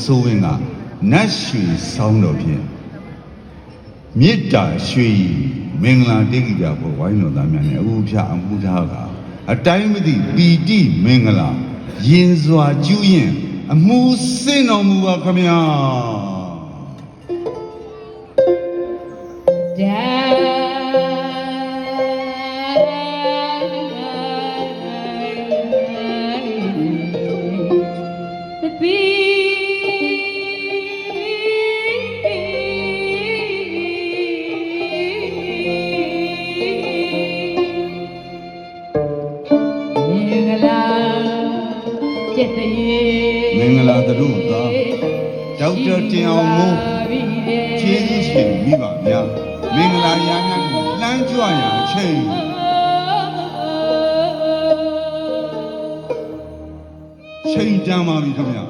ဆိုဝင်ကနတ်ရွှေဆောင်းတော်ဖြင့်မေတ္တာရွှေမင်္ဂလာတိတ်ကြဖို့ဝိုင်းတော်သားများနဲ့အမှုဖြာအမှုထားကအတိုင်းမသိပီတိမင်္ဂလာရင်စွာကျူးရင်အမှုစင်တော်မူပါခမညာမင်္ဂလာသရုပ်သားဒေါက်တာတင်အောင်မိုးကျေးဇူးရှင်မိပါဗျာမင်္ဂလာရာများကိုလှမ်းကြွရအချိန်တန်ပါပြီခင်ဗျာ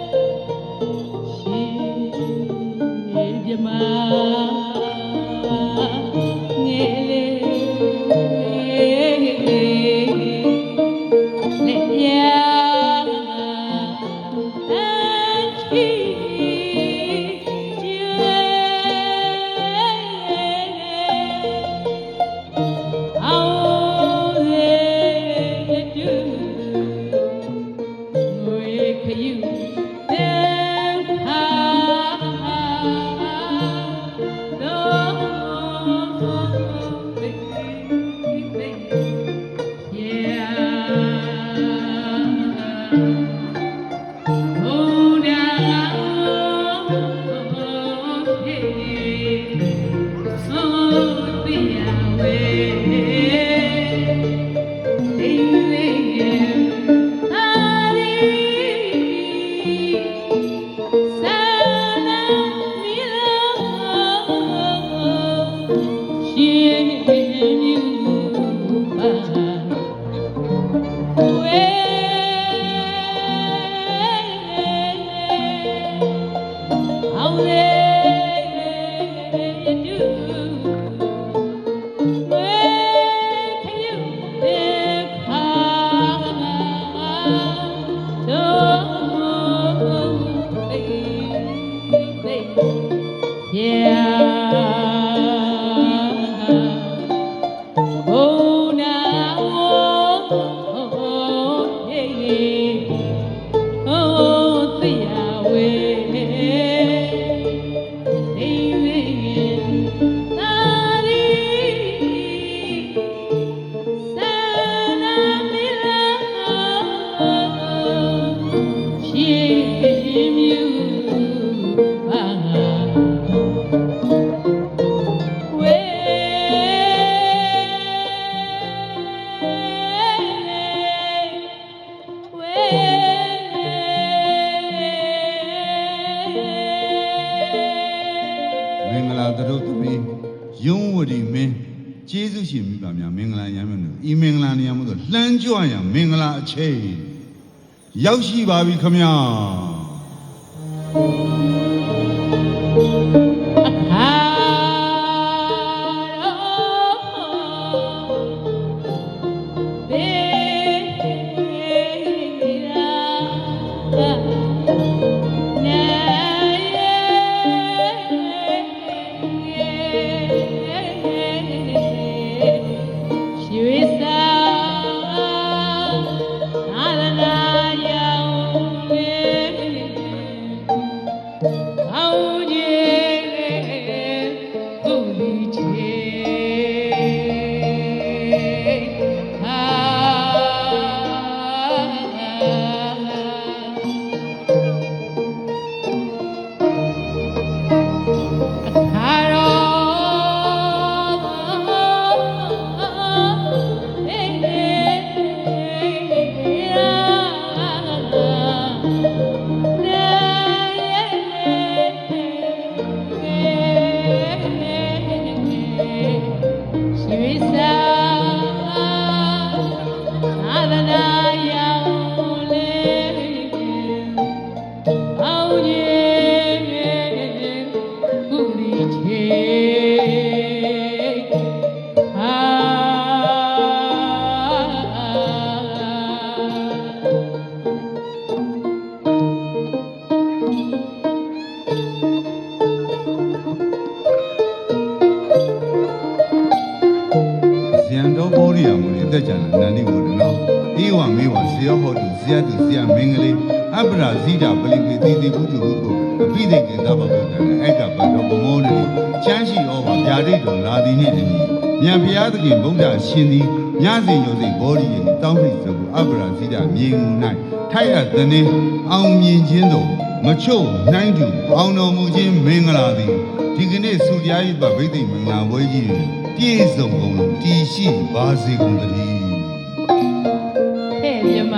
ယုံဝတီမင်းကျေးဇူးရှင်မိပါများမင်္ဂလာရမ်းမယ်လို့ဤမင်္ဂလာနေရာမှာဆိုလှမ်း မ်းကြွရမင်္ဂလာအချိန်ရောက်ရှိပါပြီခမညာ မင်္ဂလာသရုပ်သမီးရုံးဝတီမင်းကျေးဇူးရှင်မိပါများမင်္ဂလာရမ်းမယ်လို့ဤမင်္ဂလာနေရာမှာဆိုလှမ်းကြွရမင်္ဂလာအချိန်ရောက်ရှိပါပြီခမညာ မင်္ဂလာသရုပ်သမီးရုံးဝတီမင်းကျေးဇူးရှင်မိပါများမင်္ဂလာအချိန်ရောက်ရှိပါပြီခမညာ သက်ကြံနန္ဒီကိုနော်အေးဝမေးဝဇေယဟောတုဇေယတုဇေယမင်္ဂလေးအပ္ပရာဇိတာပလိပိတိတိကုတုဟုကိုအပိသိကေသဘဘုဒ္ဓနဲ့အဲ့ကဘတ်တော်ဘမောနတိချမ်းရှိဩဘာဗျာဒိတ်တော်လာသည်နှင့်တည်းမြတ်ဘုရားသခင်ဗုဒ္ဓရှင်သည်ညစဉ်ညိုစိတ်ဘောဓိရဲ့တောင်းစိတ်စကူအပ္ပရာဇိတာမြေငူ၌ထိုက်ရသနေအောင်မြင်ခြင်းတော်မချို့နှိုင်းတူအောင်တော်မူခြင်းမင်္ဂလာသည်ဒီကနေ့စုတရားဤပဗိသိမင်္ဂလာပွဲကြီးတွင်ပြည့်စုံကုန်လို့တည်ရှိပါစေကုန်သတည်းဟဲ့မြမ